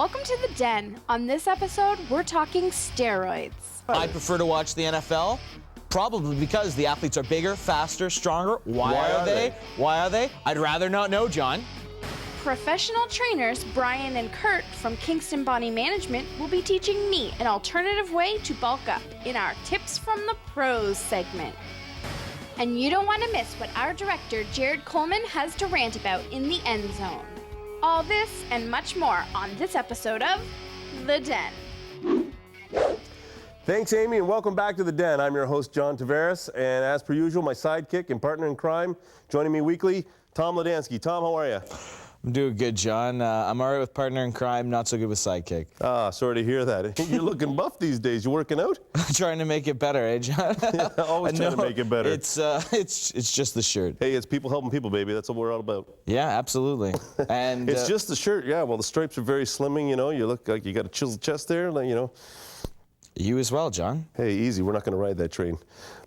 Welcome to The Den. On this episode, we're talking steroids. I prefer to watch the NFL, probably because the athletes are bigger, faster, stronger. Why are they? Why are they? I'd rather not know, John. Professional trainers Brian and Kurt from Kingston Body Management will be teaching me an alternative way to bulk up in our Tips from the Pros segment. And you don't want to miss what our director Jared Coleman has to rant about in the end zone. All this and much more on this episode of The Den. Thanks, Amy, and welcome back to The Den. I'm your host, John Tavares, and as per usual, my sidekick and partner in crime, joining me weekly, Tom Ladansky. Tom, how are you? I'm doing good, John. I'm all right with partner in crime, not so good with sidekick. Sorry to hear that. You're looking buff these days. You working out? Trying to make it better, eh, John? Yeah, always trying to make it better. It's just the shirt. Hey, it's people helping people, baby. That's what we're all about. Yeah, absolutely. And it's just the shirt. Yeah, well, the stripes are very slimming. You know, you look like you got a chiseled chest there. You know. You as well, John. Hey, easy. We're not going to ride that train.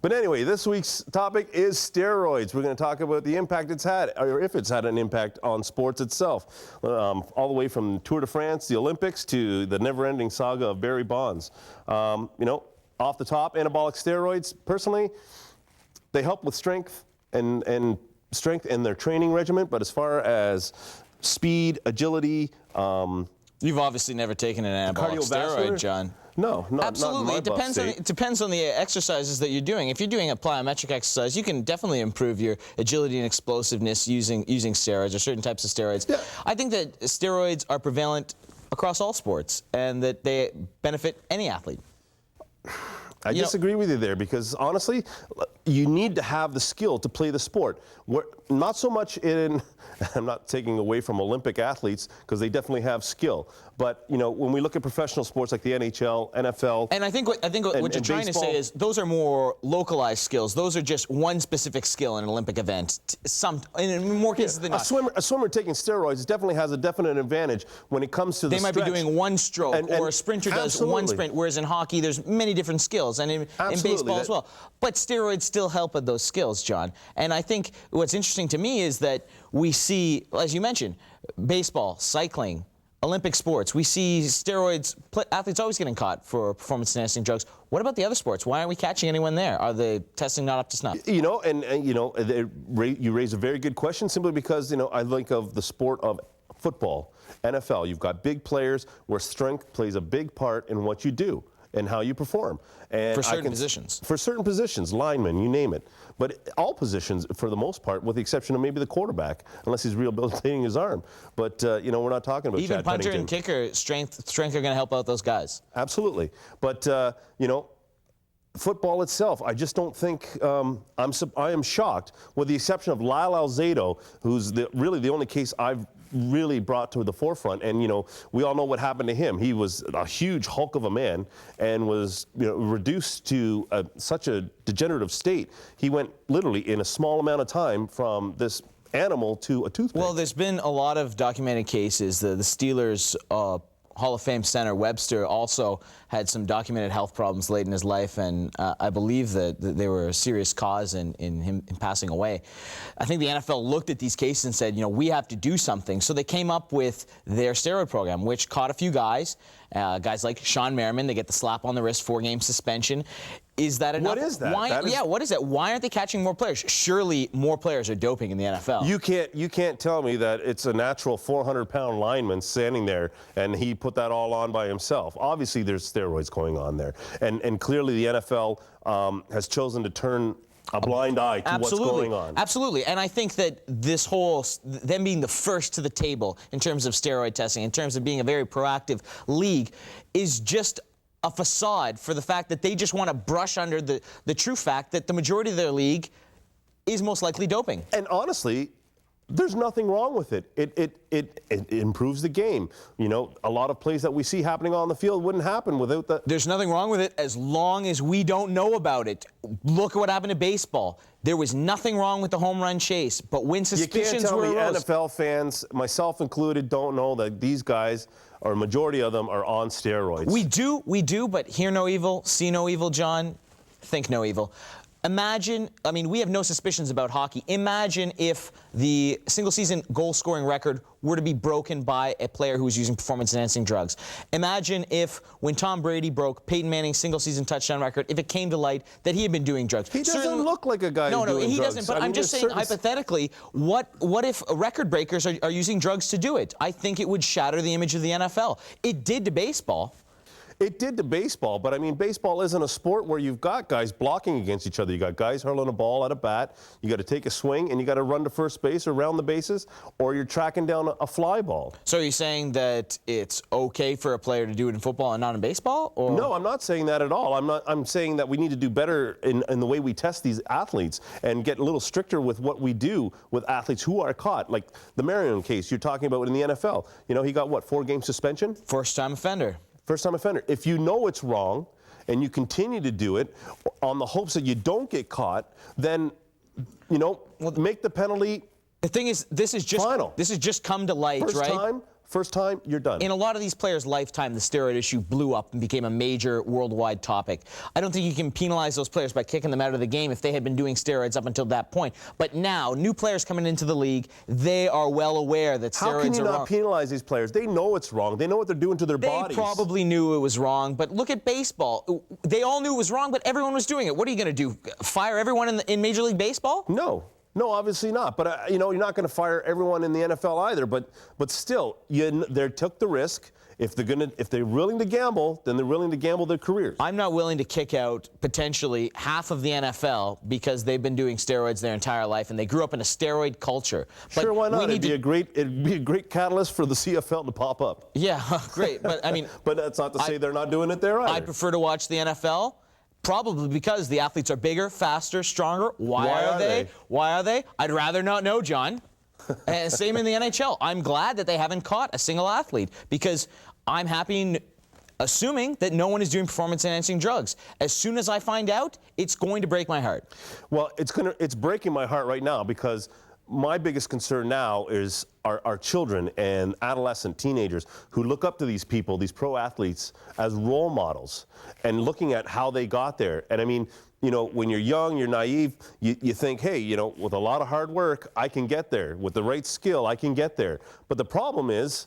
But anyway, this week's topic is steroids. We're going to talk about the impact it's had, or if it's had an impact on sports itself, all the way from Tour de France, the Olympics, to the never-ending saga of Barry Bonds. You know, off the top, anabolic steroids, personally, they help with strength and strength in their training regimen. But as far as speed, agility, you've obviously never taken an anabolic steroid, John. No, absolutely. Not in my It depends on the exercises that you're doing. If you're doing a plyometric exercise, you can definitely improve your agility and explosiveness using steroids or certain types of steroids. Yeah. I think that steroids are prevalent across all sports and that they benefit any athlete. I disagree with you there because honestly, you need to have the skill to play the sport. Not so much in, I'm not taking away from Olympic athletes because they definitely have skill. But you know, when we look at professional sports like the NHL, NFL, and I think what you're trying to say is those are more localized skills. Those are just one specific skill in an Olympic event. In more cases than not. A swimmer taking steroids definitely has a definite advantage when it comes to the stretch. They might be doing one stroke, or a sprinter does one sprint, whereas in hockey there's many different skills, and in baseball as well. But steroids still help with those skills, John. And I think what's interesting to me is that we see, as you mentioned, baseball, cycling, Olympic sports, we see steroids, athletes always getting caught for performance-enhancing drugs. What about the other sports? Why aren't we catching anyone there? Are the testing not up to snuff? You know, and you know, you raise a very good question simply because, you know, I think of the sport of football, NFL. You've got big players where strength plays a big part in what you do and how you perform. And for certain positions. For certain positions, linemen, you name it. But all positions, for the most part, with the exception of maybe the quarterback, unless he's rehabilitating his arm. But, you know, we're not talking about even Chad punter Pennington. And kicker, strength are going to help out those guys. Absolutely. But, you know, football itself, I just don't think, I am shocked, with the exception of Lyle Alzado, who's really the only case I've really brought to the forefront. And, you know, we all know what happened to him. He was a huge hulk of a man and was, you know, reduced to such a degenerative state. He went literally in a small amount of time from this animal to a toothpick. Well, there's been a lot of documented cases. The Steelers Hall of Fame center Webster also had some documented health problems late in his life, and I believe that they were a serious cause in him passing away. I think the NFL looked at these cases and said, you know, we have to do something. So they came up with their steroid program, which caught a few guys like Sean Merriman. They get the slap on the wrist, 4-game suspension. Is that enough? What is that? What is that? Why aren't they catching more players? Surely more players are doping in the NFL. You can't tell me that it's a natural 400-pound lineman standing there and he put that all on by himself. Obviously, there's steroids going on there, and clearly the NFL has chosen to turn a blind eye to what's going on. Absolutely. And I think that this whole, them being the first to the table in terms of steroid testing, in terms of being a very proactive league, is just a facade for the fact that they just want to brush under the true fact that the majority of their league is most likely doping. And honestly, there's nothing wrong with it. It improves the game. You know, a lot of plays that we see happening on the field wouldn't happen without the... There's nothing wrong with it as long as we don't know about it. Look at what happened to baseball. There was nothing wrong with the home run chase, but when suspicions were You can't tell me NFL fans, myself included, don't know that these guys, or a majority of them, are on steroids. We do, but hear no evil, see no evil, John. Think no evil. Imagine, I mean, we have no suspicions about hockey. Imagine if the single-season goal-scoring record were to be broken by a player who was using performance-enhancing drugs. Imagine if, when Tom Brady broke Peyton Manning's single-season touchdown record, if it came to light that he had been doing drugs. He doesn't look like a guy who's doing drugs. No, he doesn't. But I'm just saying, hypothetically, what if record breakers are using drugs to do it? I think it would shatter the image of the NFL. It did to baseball. It did to baseball, but I mean, baseball isn't a sport where you've got guys blocking against each other. You got guys hurling a ball at a bat. You got to take a swing, and you got to run to first base or round the bases, or you're tracking down a fly ball. So are you saying that it's okay for a player to do it in football and not in baseball? Or? No, I'm not saying that at all. I'm saying that we need to do better in the way we test these athletes and get a little stricter with what we do with athletes who are caught. Like the Marion case you're talking about in the NFL. You know, he got, what, 4-game suspension? First-time offender. First-time offender. If you know it's wrong and you continue to do it on the hopes that you don't get caught, then, you know, make the penalty. The thing is, this is just final. This has just come to light, right? First time, you're done. In a lot of these players' lifetime, the steroid issue blew up and became a major worldwide topic. I don't think you can penalize those players by kicking them out of the game if they had been doing steroids up until that point. But now, new players coming into the league, they are well aware that steroids are wrong. How can you not penalize these players? They know it's wrong. They know what they're doing to their bodies. They probably knew it was wrong, but look at baseball. They all knew it was wrong, but everyone was doing it. What are you going to do, fire everyone in Major League Baseball? No, obviously not. But, you know, you're not going to fire everyone in the NFL either. But still, they took the risk. If they're willing to gamble, then they're willing to gamble their careers. I'm not willing to kick out potentially half of the NFL because they've been doing steroids their entire life and they grew up in a steroid culture. But sure, why not? It'd be a great catalyst for the CFL to pop up. Yeah, great. But I mean, but that's not to say they're not doing it there either. I prefer to watch the NFL. Probably because the athletes are bigger, faster, stronger. Why are they? Why are they? I'd rather not know, John. And same in the NHL. I'm glad that they haven't caught a single athlete because I'm happy assuming that no one is doing performance-enhancing drugs. As soon as I find out, it's going to break my heart. Well, it's breaking my heart right now because my biggest concern now is our children and adolescent teenagers who look up to these people, these pro athletes, as role models and looking at how they got there. And I mean, you know, when you're young, you're naive, you think, hey, you know, with a lot of hard work, I can get there. With the right skill, I can get there. But the problem is,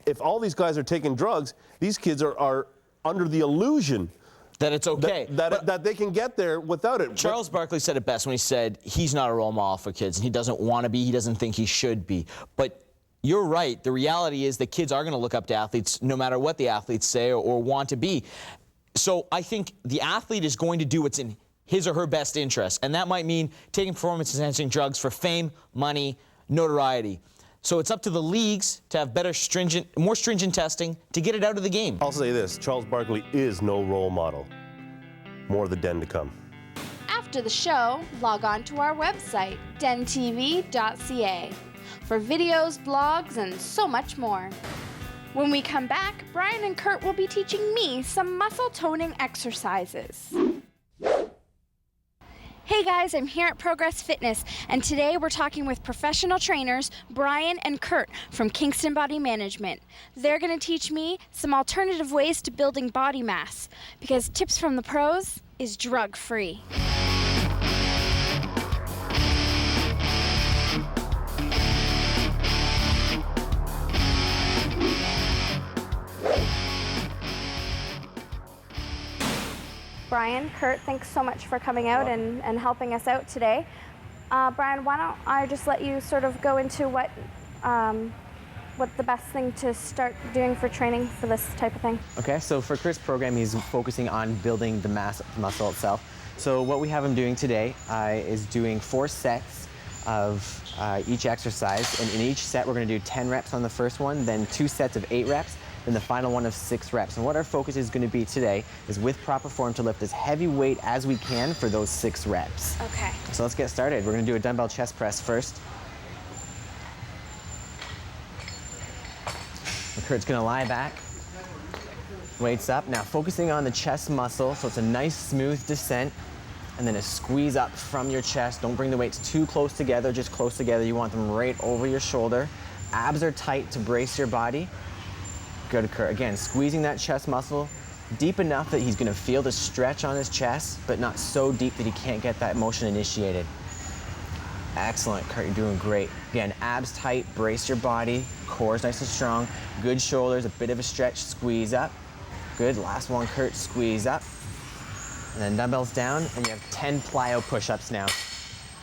if all these guys are taking drugs, these kids are under the illusion that it's okay. That they can get there without it. Charles Barkley said it best when he said he's not a role model for kids and he doesn't want to be, he doesn't think he should be. But you're right. The reality is that kids are going to look up to athletes no matter what the athletes say or want to be. So I think the athlete is going to do what's in his or her best interest. And that might mean taking performance-enhancing drugs for fame, money, notoriety. So it's up to the leagues to have more stringent testing to get it out of the game. I'll say this, Charles Barkley is no role model. More of the den to come. After the show, log on to our website, dentv.ca, for videos, blogs, and so much more. When we come back, Brian and Kurt will be teaching me some muscle toning exercises. Hey guys, I'm here at Progress Fitness, and today we're talking with professional trainers Brian and Kurt from Kingston Body Management. They're going to teach me some alternative ways to building body mass, because Tips from the Pros is drug-free. Brian, Kurt, thanks so much for coming out and helping us out today. Brian, why don't I just let you sort of go into what the best thing to start doing for training for this type of thing. Okay, so for Kurt's program, he's focusing on building the muscle itself. So what we have him doing today is doing 4 sets of each exercise, and in each set we're going to do 10 reps on the first one, then 2 sets of 8 reps, and the final one of 6 reps. And what our focus is going to be today is with proper form to lift as heavy weight as we can for those 6 reps. Okay. So let's get started. We're going to do a dumbbell chest press first. And Kurt's going to lie back, weights up. Now focusing on the chest muscle, so it's a nice smooth descent, and then a squeeze up from your chest. Don't bring the weights too close together, just close together. You want them right over your shoulder. Abs are tight to brace your body. Good, Kurt. Again, squeezing that chest muscle, deep enough that he's going to feel the stretch on his chest, but not so deep that he can't get that motion initiated. Excellent, Kurt, you're doing great. Again, abs tight, brace your body, core's nice and strong, good shoulders, a bit of a stretch, squeeze up. Good, last one, Kurt, squeeze up. And then dumbbells down, and you have 10 plyo push-ups now.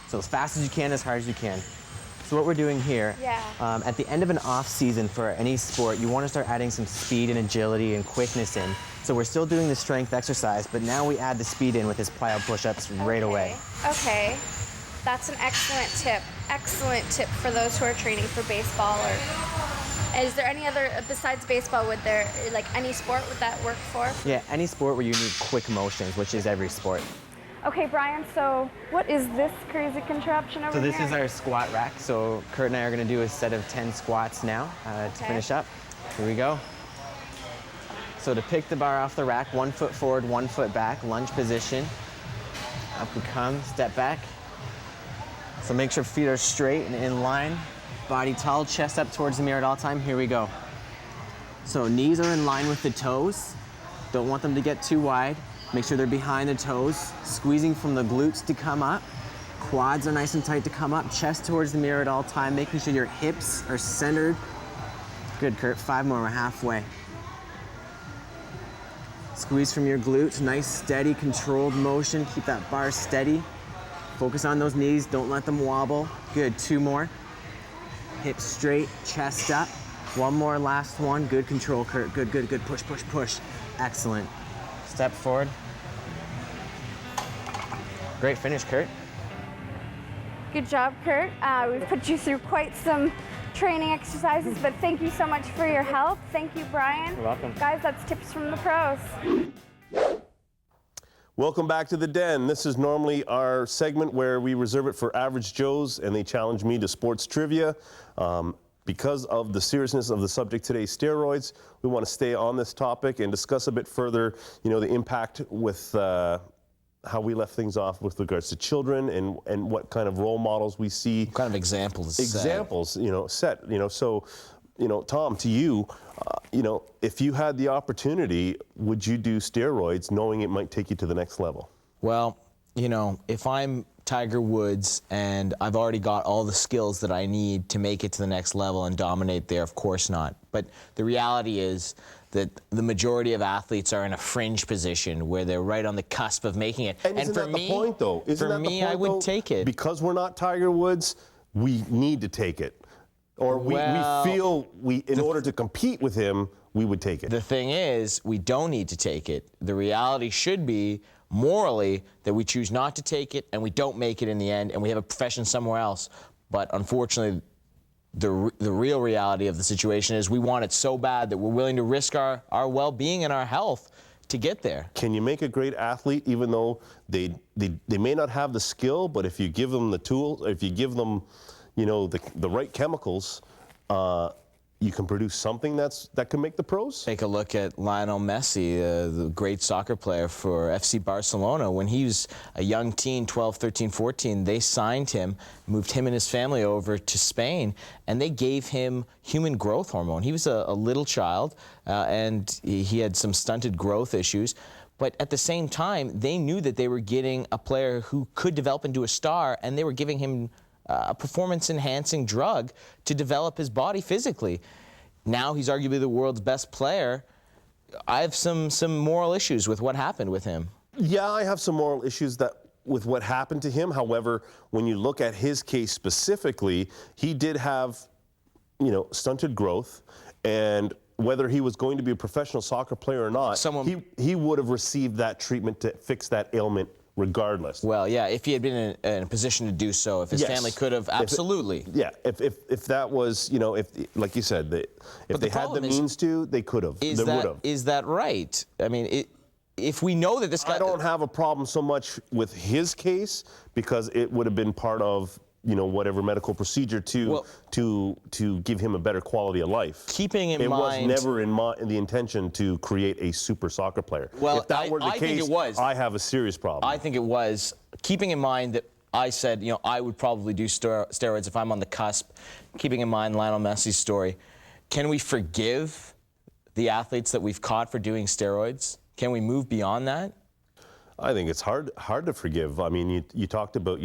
So as fast as you can, as hard as you can. So what we're doing here, at the end of an off season for any sport, you want to start adding some speed and agility and quickness in. So we're still doing the strength exercise, but now we add the speed in with his plyo push-ups right away. Okay. That's an excellent tip. Excellent tip for those who are training for baseball. Or is there any other, besides baseball, would there, like any sport, would that work for? Yeah, any sport where you need quick motions, which is every sport. Okay, Brian, so what is this crazy contraption over So here? this is our squat rack. So Kurt and I are going to do a set of 10 squats now to finish up. Here we go. So to pick the bar off the rack, 1 foot forward, 1 foot back, lunge position. Up we come, step back. So make sure feet are straight and in line. Body tall, chest up towards the mirror at all time. Here we go. So knees are in line with the toes. Don't want them to get too wide. Make sure they're behind the toes. Squeezing from the glutes to come up. Quads are nice and tight to come up. Chest towards the mirror at all time. Making sure your hips are centered. Good, Kurt. 5 more, we're halfway. Squeeze from your glutes. Nice, steady, controlled motion. Keep that bar steady. Focus on those knees, don't let them wobble. Good, 2 more. Hips straight, chest up. 1 more, last one. Good control, Kurt. Good, good, good. Push, push, push. Excellent. Step forward. Great finish, Kurt. Good job, Kurt. We've put you through quite some training exercises, but thank you so much for your help. Thank you, Brian. You're welcome. Guys, that's Tips from the Pros. Welcome back to The Den. This is normally our segment where we reserve it for average Joes and they challenge me to sports trivia. Because of the seriousness of the subject today, steroids, we want to stay on this topic and discuss a bit further, the impact with how we left things off with regards to children and what kind of role models we see. What kind of examples? Set. So, Tom, to you, if you had the opportunity, would you do steroids knowing it might take you to the next level? Well, if I'm Tiger Woods and I've already got all the skills that I need to make it to the next level and dominate there, of course not. But the reality is that the majority of athletes are in a fringe position where they're right on the cusp of making it. And isn't for that me, the point, though? I would take it. Because we're not Tiger Woods, we need to take it. Or we feel in order to compete with him, we would take it. The thing is, we don't need to take it. The reality should be, morally, that we choose not to take it and we don't make it in the end and we have a profession somewhere else. But unfortunately, the real reality of the situation is we want it so bad that we're willing to risk our well-being and our health to get there. Can you make a great athlete even though they may not have the skill, but if you give them the tools, if you give them the right chemicals, you can produce something that can make the pros? Take a look at Lionel Messi, the great soccer player for FC Barcelona. When he was a young teen, 12, 13, 14, they signed him, moved him and his family over to Spain, and they gave him human growth hormone. He was a little child, and he had some stunted growth issues. But at the same time, they knew that they were getting a player who could develop into a star, and they were giving him a performance-enhancing drug to develop his body physically. Now he's arguably the world's best player. I have some moral issues with what happened with him. Yeah, I have some moral issues with what happened to him. However, when you look at his case specifically, he did have, stunted growth, and whether he was going to be a professional soccer player or not, he would have received that treatment to fix that ailment regardless. Well, yeah, if he had been in a position to do so, if his family could have, absolutely. If that was, if like you said, if they had the means to, they could have. They would have. Is that right? I mean, if we know that this guy... I don't have a problem so much with his case because it would have been part of, whatever medical procedure to give him a better quality of life. Keeping in mind... It was never in the intention to create a super soccer player. Well, if that were the case, think it was. I have a serious problem. I think it was. Keeping in mind that I said, I would probably do steroids if I'm on the cusp. Keeping in mind Lionel Messi's story, can we forgive the athletes that we've caught for doing steroids? Can we move beyond that? I think it's hard to forgive. I mean, you talked about,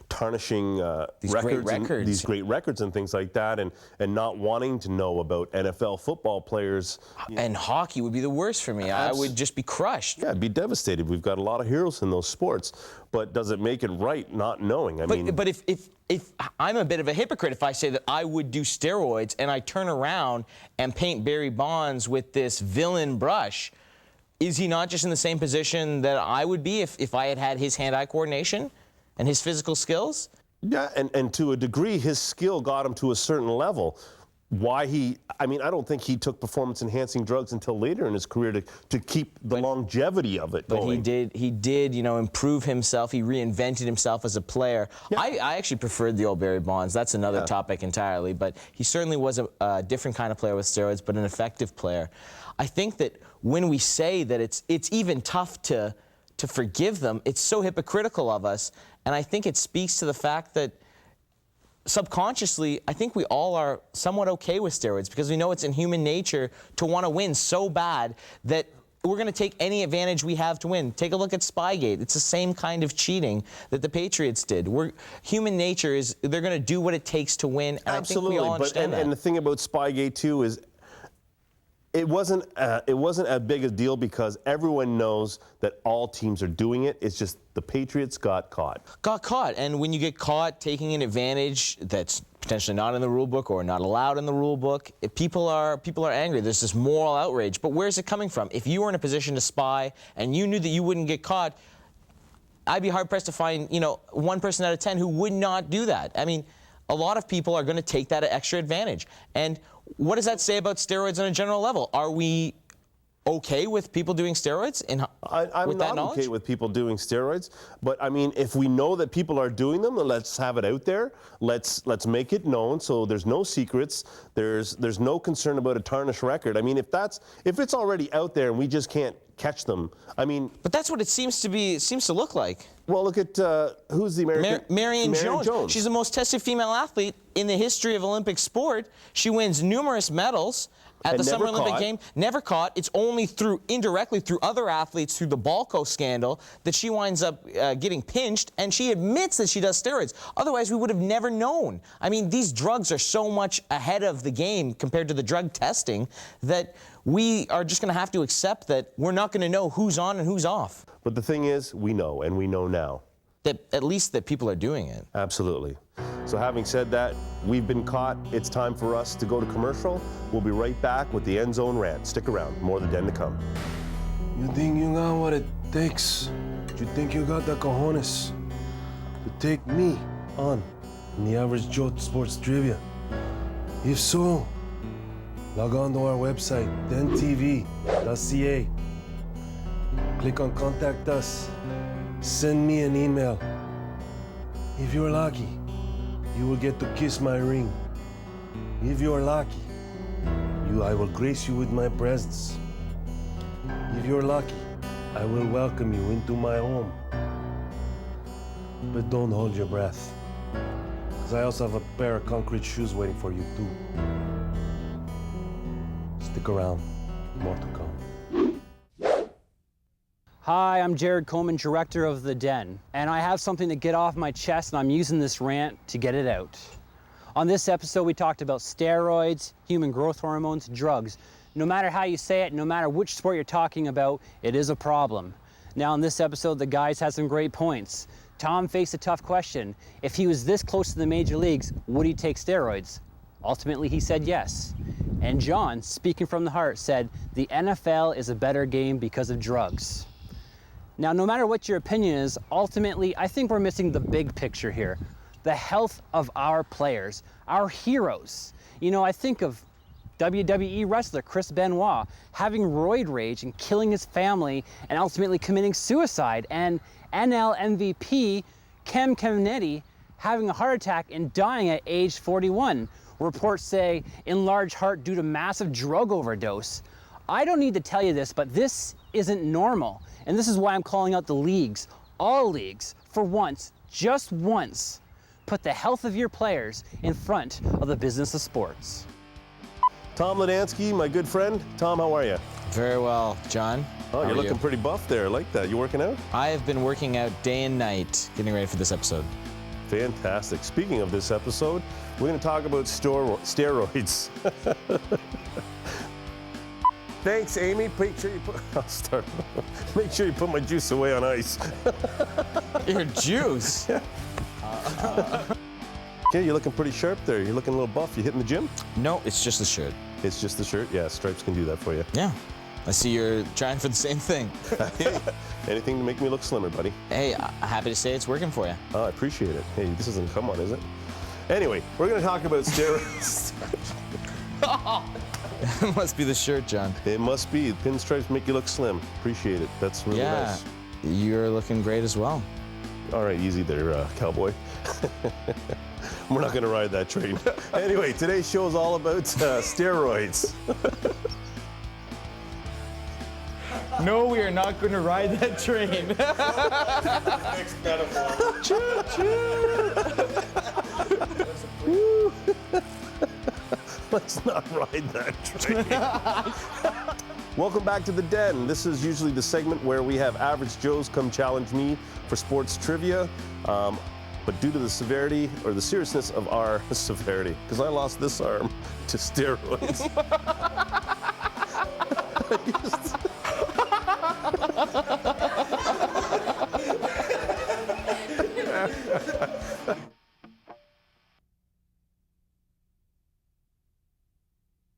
tarnishing These great records. these great records and things like that, and not wanting to know about NFL football players. And hockey would be the worst for me. I would just be crushed. Yeah, I'd be devastated. We've got a lot of heroes in those sports, but does it make it right not knowing? But if I'm a bit of a hypocrite if I say that I would do steroids and I turn around and paint Barry Bonds with this villain brush, is he not just in the same position that I would be if I had his hand-eye coordination and his physical skills? Yeah, and to a degree, his skill got him to a certain level. I don't think he took performance-enhancing drugs until later in his career to keep the longevity of it going. But he did, improve himself. He reinvented himself as a player. Yeah. I actually preferred the old Barry Bonds. That's another topic entirely. But he certainly was a different kind of player with steroids, but an effective player. I think that when we say that it's even tough to forgive them, it's so hypocritical of us. And I think it speaks to the fact that subconsciously, I think we all are somewhat okay with steroids because we know it's in human nature to want to win so bad that we're going to take any advantage we have to win. Take a look at Spygate. It's the same kind of cheating that the Patriots did. Human nature is they're going to do what it takes to win. And Absolutely. I think we all understand that. And the thing about Spygate, too, is it wasn't as big a deal because everyone knows that all teams are doing it. It's just the Patriots got caught. And when you get caught taking an advantage that's potentially not in the rule book or not allowed in the rule book, people are angry. There's this moral outrage. But where's it coming from? If you were in a position to spy and you knew that you wouldn't get caught, I'd be hard-pressed to find, 1 person out of 10 who would not do that. I mean, a lot of people are going to take that extra advantage. And what does that say about steroids on a general level? Are we okay with people doing steroids? I'm not okay with people doing steroids, but I mean, if we know that people are doing them, then let's have it out there. Let's make it known so there's no secrets. There's no concern about a tarnished record. I mean, if it's already out there and we just can't catch them, I mean. But that's what it seems to look like. Well, look at who's the American? Marion Jones. She's the most tested female athlete in the history of Olympic sport. She wins numerous medals at the Summer Olympic Games. Never caught. It's only indirectly through other athletes, through the Balco scandal, that she winds up getting pinched, and she admits that she does steroids. Otherwise, we would have never known. I mean, these drugs are so much ahead of the game compared to the drug testing that we are just going to have to accept that we're not going to know who's on and who's off. But the thing is, we know, and we know now. That at least that people are doing it. Absolutely. So having said that, we've been caught. It's time for us to go to commercial. We'll be right back with the End Zone Rant. Stick around. More of the Den to come. You think you got what it takes? You think you got the cojones to take me on in the Average Joe Sports Trivia? If so, log on to our website, dentv.ca. Click on Contact Us. Send me an email. If you're lucky, you will get to kiss my ring. If you're lucky, I will grace you with my presence. If you're lucky, I will welcome you into my home. But don't hold your breath, because I also have a pair of concrete shoes waiting for you too. Stick around, more to come. Hi, I'm Jared Coleman, director of The Den, and I have something to get off my chest, and I'm using this rant to get it out. On this episode, we talked about steroids, human growth hormones, drugs. No matter how you say it, no matter which sport you're talking about, it is a problem. Now, in this episode, the guys had some great points. Tom faced a tough question. If he was this close to the major leagues, would he take steroids? Ultimately, he said yes. And John, speaking from the heart, said the NFL is a better game because of drugs. Now, no matter what your opinion is, ultimately, I think we're missing the big picture here. The health of our players, our heroes. I think of WWE wrestler Chris Benoit having roid rage and killing his family and ultimately committing suicide. And NL MVP Cam Caminiti having a heart attack and dying at age 41. Reports say in large part due to massive drug overdose. I don't need to tell you this, but this isn't normal. And this is why I'm calling out the leagues, all leagues, for once, just once, put the health of your players in front of the business of sports. Tom Ladansky, my good friend. Tom, how are you? Very well, John. Oh, How you're are looking you? pretty buff there. I like that. You working out? I have been working out day and night, getting ready for this episode. Fantastic. Speaking of this episode, we're going to talk about steroids. Thanks, Amy. Make sure you put. I'll start. Make sure you put my juice away on ice. Your juice. Okay, you're looking pretty sharp there. You're looking a little buff. You hitting the gym? No, it's just the shirt. It's just the shirt. Yeah, stripes can do that for you. Yeah. I see you're trying for the same thing. Hey, anything to make me look slimmer, buddy. Hey, happy to say it's working for you. Oh, I appreciate it. Hey, this isn't come on, is it? Anyway, we're going to talk about steroids. It must be the shirt, John. It must be. Pinstripes make you look slim. Appreciate it. That's really Yeah. nice. You're looking great as well. All right, easy there, cowboy. We're not going to ride that train. Anyway, today's show is all about steroids. No, we are not going to ride that train. Next metaphor. Let's not ride that train. Welcome back to The Den. This is usually the segment where we have average Joes come challenge me for sports trivia. But due to the severity or the seriousness of our severity, because I lost this arm to steroids.